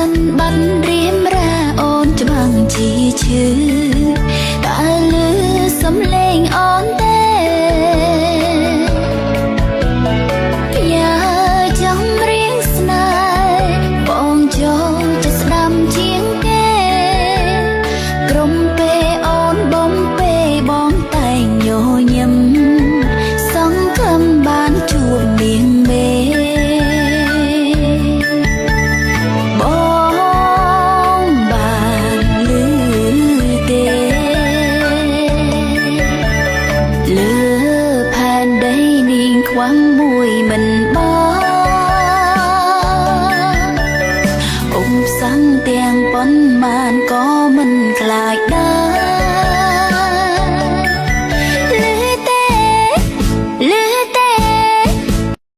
មិនបាត់រៀមរាអូនច្បាំងជាឈឺតើលឺសំឡេងអូនទេយ៉ាចាំរៀងស្នេហ៍បងចូលจะស្ដាំជាងគេក្រុមពេលអូនបំពេលបងតែងញញឹមសង្ឃឹមបានជួបនាងមេខ្វាំងមួយមិនបងអ៊ំសាំងទាំងប៉ុន្មានក៏មិនខ្លាចដែរ